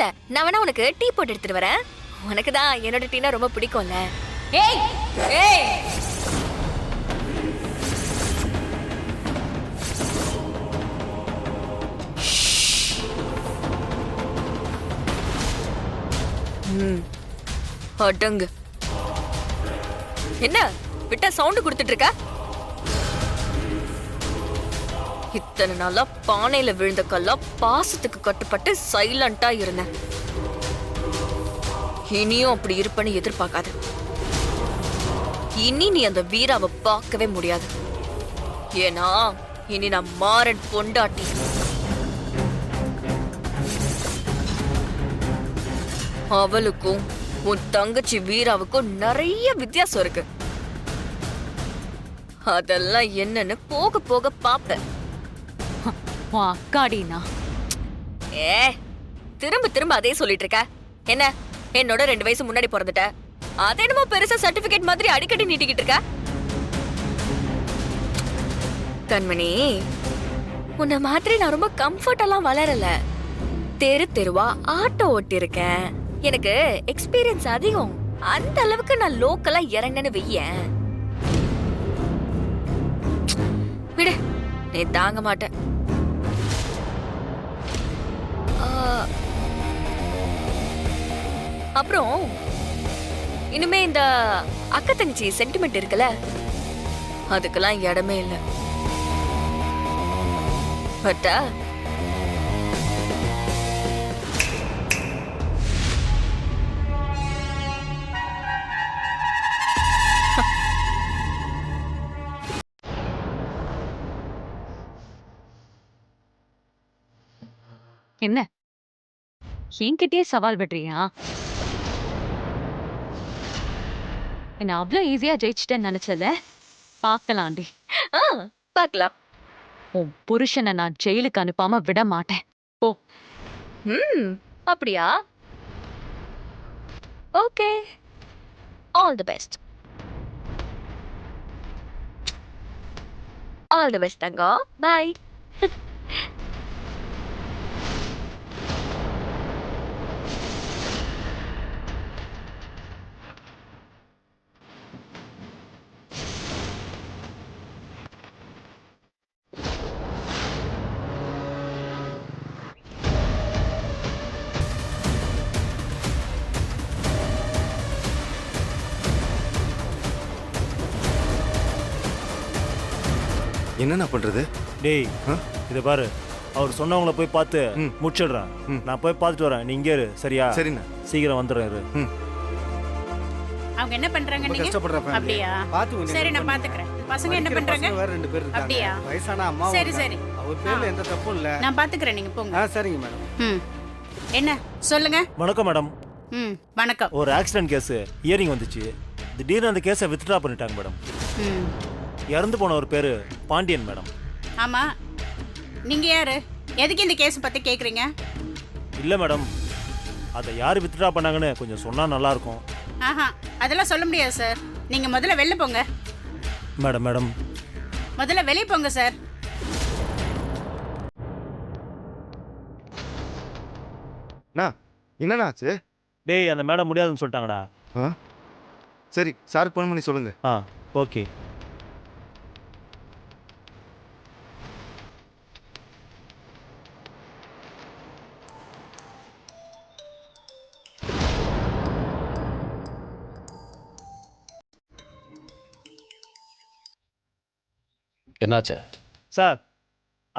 இல்ல நான் வேணா உனக்கு டீ போட்டு எடுத்துட்டு வரேன். உனக்கு தான் என்னோட டீனா ரொம்ப பிடிக்கும்ல. ஏய் ஏய் அடங்கு. என்ன விட்டா சவுண்ட் கொடுத்துட்டு இருக்க? இத்தனை நாளா பானையில விழுந்த கல்லா பாசத்துக்கு கட்டுப்பட்டு சைலண்டா இருந்தேன். இனியும் அப்படி இருப்பேன்னு எதிர்பார்க்காத. இனி நீ அந்த வீராவை பார்க்கவே முடியாது. ஏன்னா இனி நான் மாறன் பொண்டாட்டி. அவளுக்கும் உன் தங்கச்சி வீராவுக்கும் நிறைய வித்தியாசம் இருக்கு. அதெல்லாம் என்னன்னு போக போக பாப்பேன். அக்காடினா ஏ திரும்ப திரும்ப அதே சொல்லிட்டு இருக்க. என்ன என்னோட 2 வயசு முன்னாடி பிறந்துட்ட. அது என்னமோ பெருசா சர்டிபிகேட் மாதிரி அடிக்கடி நீட்டிக்கிட்டு இருக்க. கண்மணி, உன்னை மாதிரி நான் ரொம்ப கம்ஃபர்டெல்லாம் வளரல. தெரு தெருவா ஆட்டோ ஓட்டி இருக்கேன். எனக்கு எக்ஸ்பீரியன்ஸ் அதிகம். அந்த அளவுக்கு நான் லோக்கலா இறங்கன்னு வெய்யேன். விடு, நீ தாங்க மாட்டேன். அப்புறம் இனிமே இந்த அக்கா தங்கச்சி சென்டிமெண்ட் இருக்குல்ல, அதுக்கெல்லாம் இடமே இல்லை. பட்டா என்ன என்கிட்டயே சவால் விடுறியா? என்ன அவ்வளவு ஈஸியா ஜெயிச்சிட்டேன்னு நினைச்சல? பார்க்கலாண்டி. பார்க்கலாம். உன் புருஷனை நான் ஜெயிலுக்கு அனுப்பாம விட மாட்டேன். போ. அப்படியா? Okay, all the best. All the best தங்கம். பை. என்னண்ணா பண்றது? டேய், இதை பாரு, அவர் சொன்னவங்கள போய் பார்த்து முடிச்சிடுறேன். நான் போய் பார்த்துட்டு வரேன். நீ இங்கே இரு, சரியா? சரிண்ணா. சீக்கிரம் வந்துடுறேன் இரு. அவங்க என்ன பண்றாங்க நீங்க? அப்படியா? சரி, நான் பாத்துக்கறேன். பசங்க என்ன பண்றாங்க? வேற 2 பேர் இருக்காங்க. அப்படியா? வயசான அம்மா. சரி சரி, அவர் பேர்ல எந்த தப்பும் இல்ல. நான் பாத்துக்கறேன், நீங்க போங்க. சரிங்க மேடம். என்ன சொல்லுங்க? வணக்கம் மேடம். வணக்கம். ஒரு ஆக்சிடென்ட் கேஸ் ஹியரிங் வந்துச்சு. திடீர்னு அந்த கேஸை வித்ட்ரா பண்ணிட்டாங்க மேடம். இறந்து போன ஒரு பேரு பாண்டியன் மேடம். ஆமா, நீங்க யாரு? எதுக்கு இந்த கேஸ் பத்தி கேக்குறீங்க? இல்லை மேடம், அதை யார் வித்ட்ரா பண்ணாங்கன்னு கொஞ்சம் சொன்னா நல்லா இருக்கும். அதெல்லாம் சொல்ல முடியாது சார். நீங்க முதல்ல வெளில போங்க. மேடம் மேடம் முதல்ல வெளிய போங்க சார். என்னண்ணாச்சு? டேய், அந்த மேடம் முடியாதுன்னு சொல்லிட்டாங்கடா. சரி, சாருக்கு ஃபோன் பண்ணி சொல்லுங்க. ஓகே. என்னாச்சு சார்?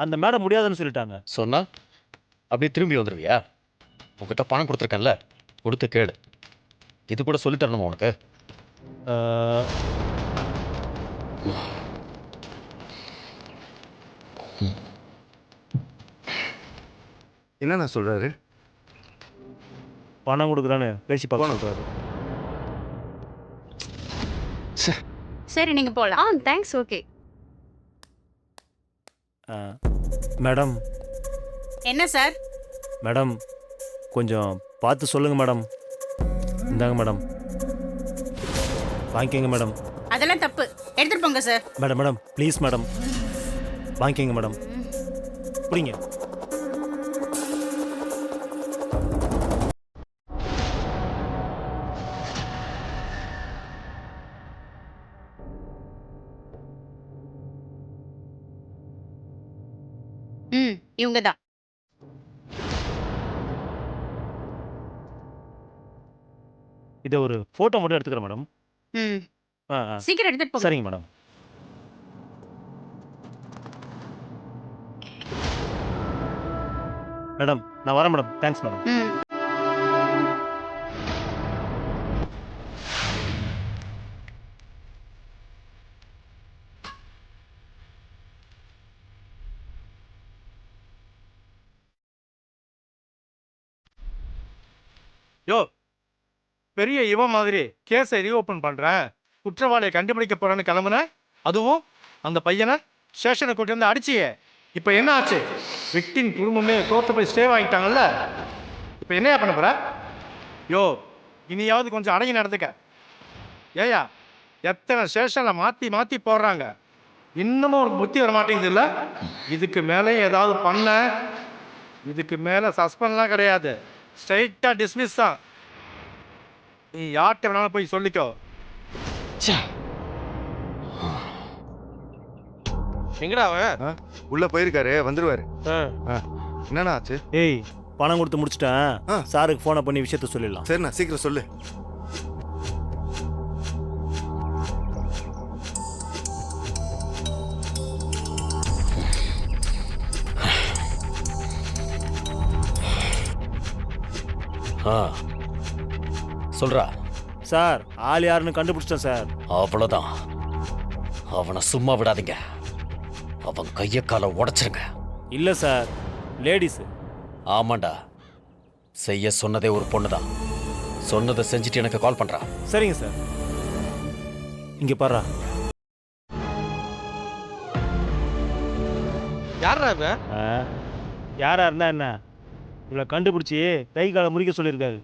அந்த மேடம் முடியாதுன்னு சொல்லிட்டாங்க. சொன்னா அப்படியே திரும்பி வந்துடுவியா? உங்ககிட்ட பணம் கொடுத்துருக்கேன்ல, கொடுத்து கேடு. இது கூட சொல்லி தரணுமா உனக்கு? என்னண்ணா சொல்றாரு? பணம் கொடுக்குறான்னு பேசி பார்க்க சொல்றாரு. சரி, நீங்க போலாம். தேங்க்ஸ். Okay madam. என்ன சார்? மேடம், கொஞ்சம் பார்த்து சொல்லுங்க மேடம். இந்தாங்க மேடம், வாங்கிக்கங்க மேடம். அதெல்லாம் தப்பு, எடுத்துட்டு போங்க sir. Madam madam please madam, வாங்கிக்கங்க மேடம். புரியுங்க. ம் இவங்க தான். இதை ஒரு ஃபோட்டோ மட்டும் எடுத்துக்கிறேன் மேடம். ம் ஆ ஆ சீக்கிரம் எடுத்துட்டு போங்க. சரிங்க மேடம். மேடம் நான் வரேன் மேடம். Thanks madam. ம் யோ பெரிய இவன் மாதிரி கேஸை ரீஓப்பன் பண்றேன், குற்றவாளியை கண்டுபிடிக்க போறேன்னு கிளம்புனேன். அதுவும் அந்த பையனை ஸ்டேஷனை கூட்டி வந்து அடிச்சியே. இப்போ என்ன ஆச்சு? விக்டின் குடும்பமே கோர்ட்டு போய் ஸ்டே வாங்கிட்டாங்கல்ல. இப்போ என்னையா பண்ண போற? யோ இனியாவது கொஞ்சம் அடங்கி நடந்துக்க. ஏயா எத்தனை ஸ்டேஷனில் மாற்றி மாற்றி போடுறாங்க, இன்னமும் ஒரு புத்தி வர மாட்டேங்குது இல்லை? இதுக்கு மேலே ஏதாவது பண்ண, இதுக்கு மேலே சஸ்பெண்ட்லாம் கிடையாது, ஸ்ட்ரைட்டாக டிஸ்மிஸ் தான். நீ யார்கிட்ட வேணாலும் போய் சொல்லிக்கோ. எங்கடா அவன்? உள்ள போயிருக்காரு, வந்துருவாரு. என்னண்ணா ஆச்சு? ஏய் பணம் கொடுத்து முடிச்சிட்டேன். ஆ. சாருக்கு ஃபோனை பண்ணி விஷயத்த சொல்லிடலாம். சரிண்ணா, சீக்கிரம் சொல்லு. ஆ சொல்றா. சார் ஆள் யாருன்னு கண்டுபிடிச்சிட்டேன் சார். அவ்வளோதான். அவனை சும்மா விடாதீங்க. அவன் கையை காலை உடைச்சிருங்க. இல்லை சார், லேடிஸு. ஆமாண்டா, செய்ய சொன்னதே ஒரு பொண்ணு தான். சொன்னதை செஞ்சுட்டு எனக்கு கால் பண்றா. சரிங்க சார். இங்கே பாரு. யாரா இவன்? யாரா இருந்தா என்ன, இவளை கண்டுபிடிச்சி கை காலை முறிக்க சொல்லியிருக்காரு.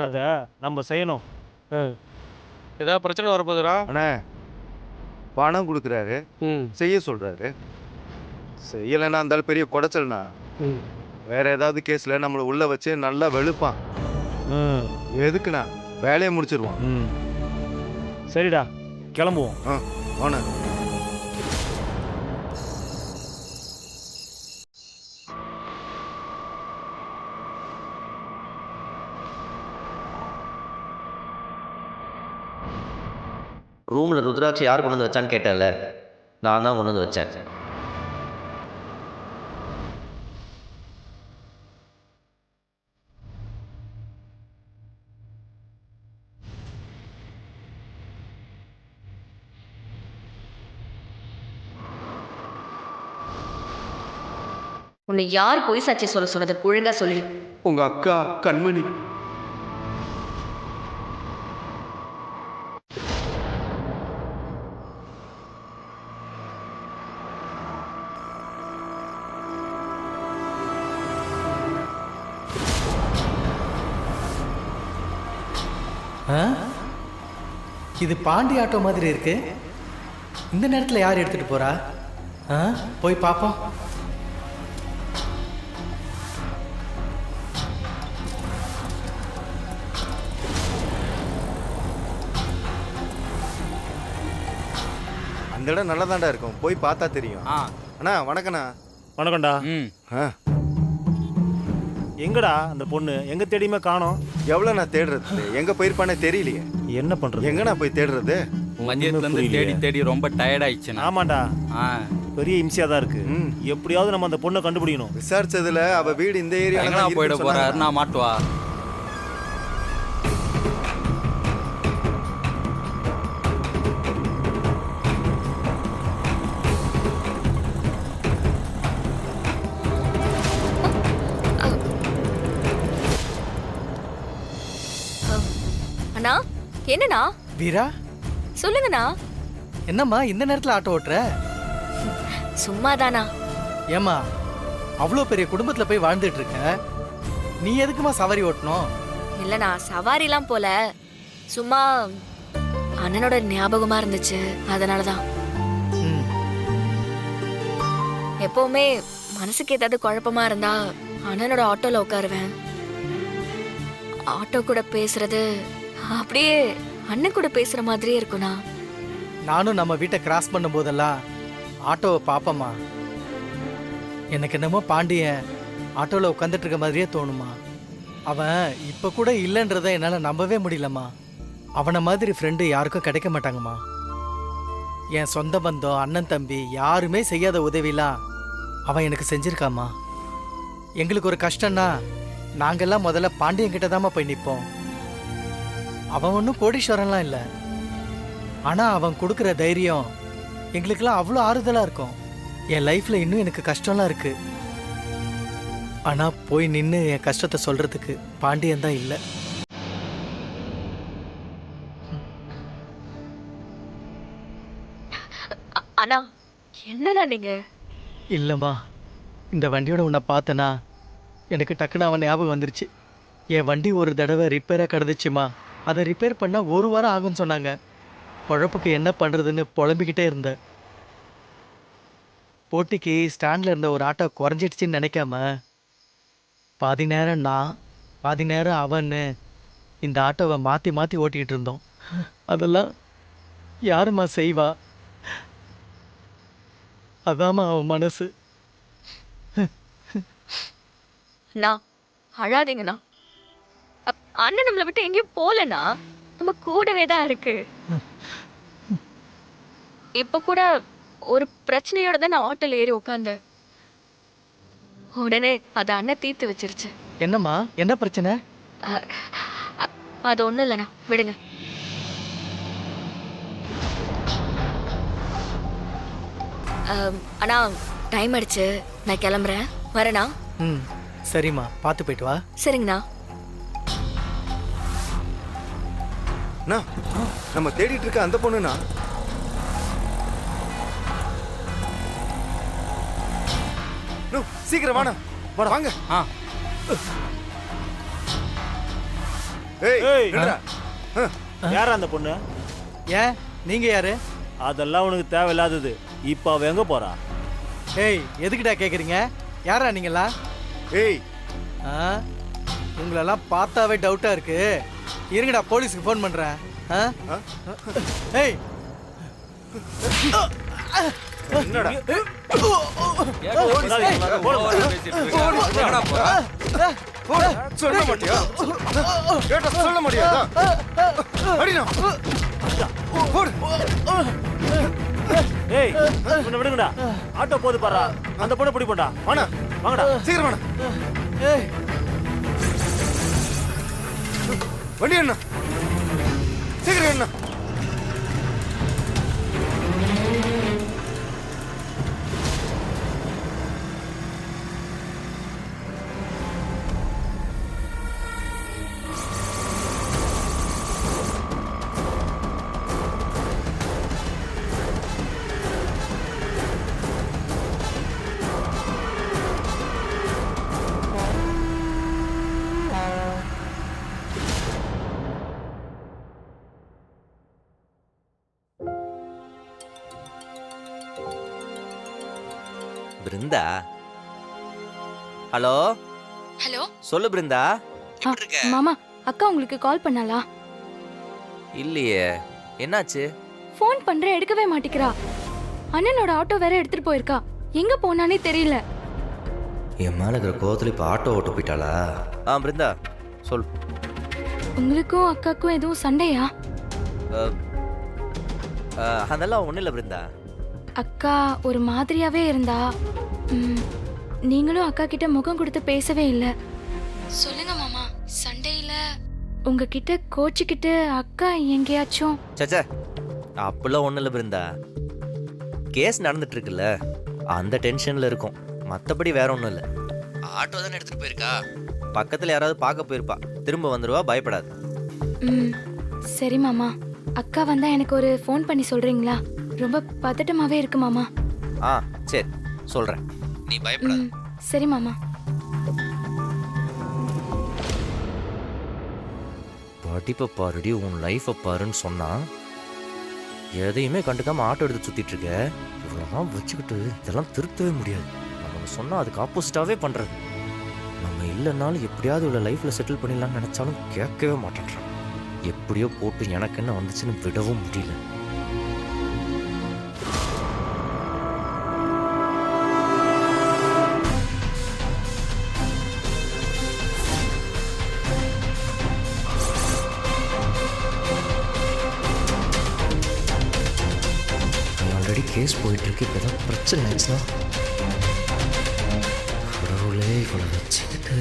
அதை நம்ம செய்யணும். ஏதாவது பிரச்சனை வரப்போகுதுடா? அண்ணா பணம் கொடுக்குறாரு, செய்ய சொல்றாரு. செய்யலைன்னா இருந்தாலும் பெரிய குடைச்சல்ண்ணா. வேற ஏதாவது கேஸ்ல நம்மளை உள்ள வச்சு நல்லா வெளுப்பான். எதுக்குண்ணா? வேலையை முடிச்சிருவான். சரிடா, கிளம்புவோம். ஆனா ரூமில் ருத்ராட்சி யார் கொண்டு வந்து வச்சான்னு கேட்டேன்ல, நான் தான் கொண்டு வந்து வச்சேன். உன்னை யார் பொய் சாட்சி சொல்ல சொன்னது? ஒழுங்கா சொல்லி. உங்க அக்கா கண்மணி. இது பாண்டி ஆட்டோ மாதிரி இருக்கு. இந்த நேரத்தில் யார் எடுத்துட்டு போறா? போய் பார்ப்போம். அந்த இடம் நல்லதாண்டா இருக்கும், போய் பார்த்தா தெரியும். அண்ணா வணக்கண்ணா. வணக்கம்டா. ஆ எங்கடா அந்த பொண்ணு? எங்க தேடியுமே காணோம். எவ்வளோ நான் தேடுறது, எங்க போயிருப்பானே தெரியலையே. என்ன பண்றது? எங்கண்ணா போய் தேடுறது? மதியத்துல இருந்து தேடி தேடி ரொம்ப டயர்ட் ஆயிடுச்சு. ஆமாண்டா, பெரிய இம்சியா தான் இருக்கு. எப்படியாவது நம்ம அந்த பொண்ணை கண்டுபிடிக்கணும். விசாரிச்சதுல அவ வீடு இந்த ஏரியால தான் போயிட போறாரு. நான் மாட்டுவா. அண்ணா, என்னண்ணா? வீரா, சொல்லுங்கண்ணா. என்னம்மா இந்த நேரத்தில் ஆட்டோ ஓட்டுற? சும்மாதானா? ஏம்மா, அவ்வளோ பெரிய குடும்பத்தில் போய் வாழ்ந்துட்டு இருக்க, நீ எதுக்குமா சவாரி ஓட்டணும்? இல்லண்ணா, சவாரிலாம் போல, சும்மா அண்ணனோட ஞாபகமா இருந்துச்சு, அதனாலதான். எப்பவுமே மனசுக்கு ஏதாவது குழப்பமா இருந்தா அண்ணனோட ஆட்டோல உட்காருவேன். ஆட்டோ கூட பேசுறது அப்படியே அண்ணன் கூட பேசுற மாதிரியே இருக்குண்ணா. நானும் நம்ம வீட்டை கிராஸ் பண்ணும் போதெல்லாம் ஆட்டோவை பார்ப்பேம்மா. எனக்கு என்னமோ பாண்டியன் ஆட்டோவில் உட்காந்துட்டு இருக்க மாதிரியே தோணுமா. அவன் இப்போ கூட இல்லைன்றதை என்னால் நம்பவே முடியலம்மா. அவனை மாதிரி ஃப்ரெண்டு யாருக்கும் கிடைக்க மாட்டாங்கம்மா. என் சொந்த பந்தம், அண்ணன் தம்பி யாருமே செய்யாத உதவிலாம் அவன் எனக்கு செஞ்சிருக்காம்மா. எங்களுக்கு ஒரு கஷ்டம்னா நாங்கெல்லாம் முதல்ல பாண்டியன் கிட்ட தாம்மா போய் நிற்போம். அவன் ஒன்றும் கோடீஸ்வரன்லாம் இல்லை. ஆனால் அவன் கொடுக்குற தைரியம் எங்களுக்கெல்லாம் அவ்வளோ ஆறுதலாக இருக்கும். என் லைஃப்பில் இன்னும் எனக்கு கஷ்டம்லாம் இருக்கு. ஆனால் போய் நின்று என் கஷ்டத்தை சொல்கிறதுக்கு பாண்டியன் தான் இல்லை. அண்ணா என்னண்ணா நீங்க? இல்லைம்மா, இந்த வண்டியோட உன்னை பார்த்தனா எனக்கு டக்குன்னு அவன் ஞாபகம் வந்துருச்சு. என் வண்டி ஒரு தடவை ரிப்பேராக கிடந்துச்சுமா. அதை ரிப்பேர் பண்ணால் 1 வாரம் ஆகும்னு சொன்னாங்க. குழப்புக்கு என்ன பண்ணுறதுன்னு புலம்பிக்கிட்டே இருந்தேன். போட்டிக்கு ஸ்டாண்டில் இருந்த ஒரு ஆட்டோ குறைஞ்சிடுச்சின்னு நினைக்காம பாதி நேரம் நான் பாதி நேரம் அவன்னு இந்த ஆட்டோவை மாற்றி மாற்றி ஓட்டிக்கிட்டு இருந்தோம். அதெல்லாம் யாரும்மா செய்வா? அதாம்மா அவன் மனசு. அண்ணா அழாதீங்கண்ணா. அண்ணன் நம்மளை விட்டு எங்கேயும் போலண்ணா, நம்ம கூடவே தான் இருக்கு. இப்ப கூட ஒரு பிரச்சனையோட தான் நான் ஆட்டோல ஏறி உட்காந்தேன். உடனே அதை அண்ணன் தீர்த்து வச்சிருச்சு. என்னம்மா, என்ன பிரச்சனை? அது ஒண்ணும் இல்லைண்ணா, விடுங்க. அண்ணா டைம் ஆயிடுச்சு, நான் கிளம்புறேன். வரேண்ணா. ம் சரிம்மா, பார்த்து போயிட்டு வா. சரிங்கண்ணா. அண்ணா, நம்ம தேடிட்டு இருக்க அந்த பொண்ணுண்ணா. சீக்கிரம் வாண்ணா, வாங்க. ஏய், நில்லுடா. யாரா அந்த பொண்ணு? ஏன் நீங்கள் யாரு? அதெல்லாம் உனக்கு தேவையில்லாதது. இப்போ அவ எங்க போறா? ஏய், எதுக்கிட்டா கேட்குறீங்க? யாரா நீங்களா? ஏய், உங்களெல்லாம் பார்த்தாவே டவுட்டாக இருக்கு. இருங்கடா, போலீஸுக்கு ஃபோன் பண்ணுறேன். ஏய் என்னடா? சொல்ல மாட்டியா? கேட்டா சொல்ல முடியாதா? அடினா. ஏய், உன்னை விடுங்கடா. ஆட்டோ போது பாரா. அந்த பொண்ணை பிடி போண்டா. வாடா, வாங்கடா. சீக்கிரம் வாடா. ஏய், வண்டி என்ன? சீக்கிரம் என்ன? பிருந்தா, ஹலோ. ஹலோ, சொல்லு பிருந்தா. எப்படி இருக்க? மாமா, அக்கா உங்களுக்கு கால் பண்ணாளா? இல்லையே, என்னாச்சு? ஃபோன் பண்றேன், எடுக்கவே மாட்டேங்கிறா. அண்ணனோட ஆட்டோ வேற எடுத்துட்டு போயிருக்கா. எங்க போனானே தெரியல. என் மேல இருக்கிற கோவத்துல இப்ப ஆட்டோ ஓட்டு போயிட்டாளா? பிருந்தா சொல். உங்களுக்கும் அக்காக்கும் எதுவும் சண்டையா? அதெல்லாம் ஒண்ணும் இல்ல பிருந்தா. அக்கா ஒரு மாதிரியாவே இருந்தா. நீங்களும் அக்கா கிட்ட முகம் கொடுத்து பேசவே இல்லை. சொல்லுங்க மாமா, சண்டையில உங்ககிட்ட கோச்சிக்கிட்டு அக்கா எங்கேயாச்சும்? சச்சா, அப்படிலாம் ஒண்ணும் இல்ல பிருந்தா. கேஸ் நடந்துட்டு இருக்குல்ல, அந்த டென்ஷன்ல இருக்கும். மத்தபடி வேற ஒண்ணும் இல்ல. ஆட்டோ தானே எடுத்துட்டு போயிருக்கா. பக்கத்துல யாராவது பார்க்க போயிருப்பா. திரும்ப வந்துருவா, பயப்படாது. சரி மாமா. அக்கா வந்தா எனக்கு ஒரு ஃபோன் பண்ணி சொல்றீங்களா? ரொம்ப பதட்டமாவே இருக்கு மாமா. சரி சொல்றேன், நீ பயப்படாத. சரி மாமா. படிப்பை பாருடி, உன் லைஃபை பாருன்னு சொன்னா எதையுமே கண்டுக்காம ஆட்டோ எடுத்து சுத்திட்டு இருக்க. இவ்வளோதான் வச்சுக்கிட்டு இதெல்லாம் திருத்தவே முடியாது. நம்ம சொன்னா அதுக்கு ஆப்போசிட்டாவே பண்றது. நம்ம இல்லைன்னாலும் எப்படியாவது உள்ள லைஃப்ல செட்டில் பண்ணிடலாம்னு நினைச்சாலும் கேட்கவே மாட்டேன்றான். எப்படியோ போட்டு எனக்கு என்ன வந்துச்சுன்னு விடவும் முடியல. கேஸ் போயிட்டுருக்கு. இப்போ ஏதாவது பிரச்சனை ஆயிடுச்சுன்னா கடவுளே இவ்வளோ வச்சுக்கிட்டு.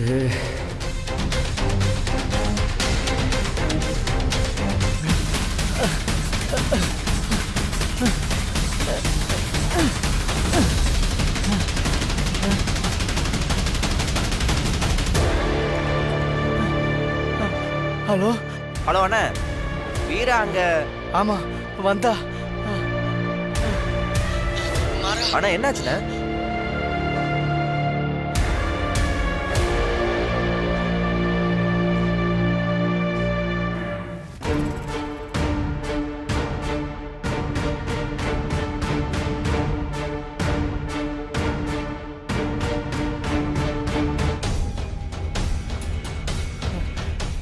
ஹலோ ஹலோ அண்ணா, வீரா அங்க? ஆமா வந்தா. அண்ணா என்னாச்சுண்ணே?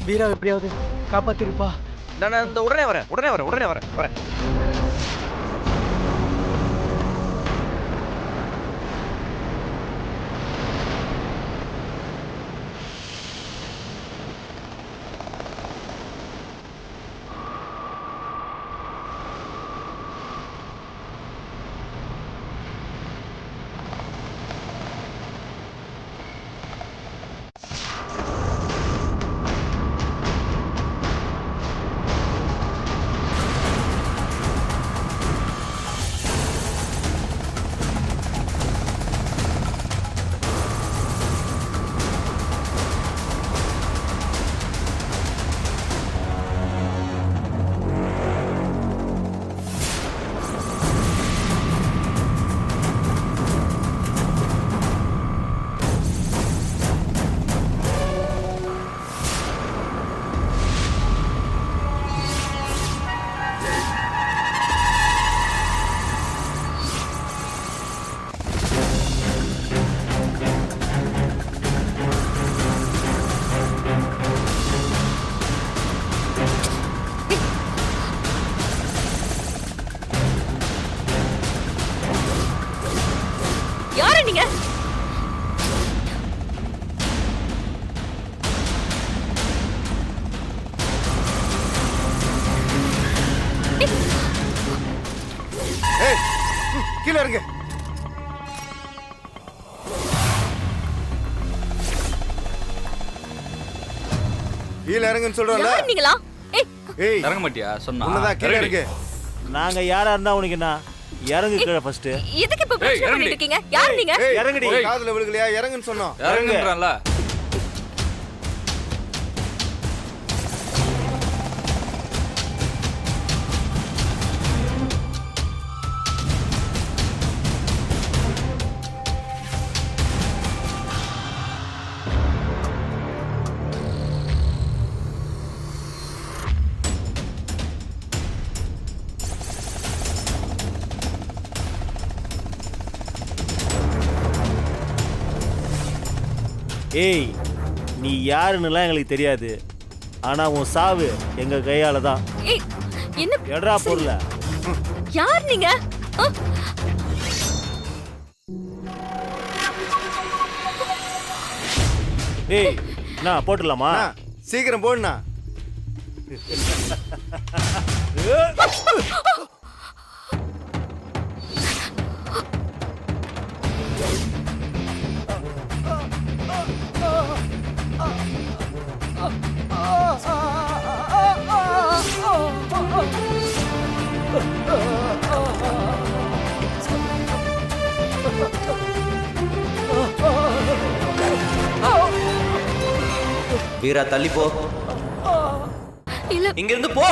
வீரா எப்படியாவது காப்பாத்திருப்பா. நான் இந்த உடனே வரேன். யாரு நீங்க? கீழே இருங்க. கீழே இறங்குன்னு சொல்றல. யாரு நீங்களா? ஏய் இறங்க மாட்டியா சொன்னா? உன்னதான் கீழே இறங்கு. நாங்க யாரா இருந்தா உனக்கு என்ன? இறங்கு கீழே ஃபர்ஸ்ட். எதுக்கு இப்ப பிரச்சனை பண்ணிட்டு இருக்கீங்க? யாரு நீங்க? இறங்குடி. காதுல விழுகலையா? இறங்குன்னு சொன்னோம். இறங்குன்றல. ஏய், நீ யாருன்னுலாம் எங்களுக்கு தெரியாது. ஆனா உன் சாவு எங்க கையால தான். ஏய், என்ன எட்ரா பொருள. யார் நீங்க? ஏய், நான் போட்டுடலாமா? சீக்கிரம் போடுண்ணா. வீரா தள்ளி போ. இல்ல இங்க இருந்து போ.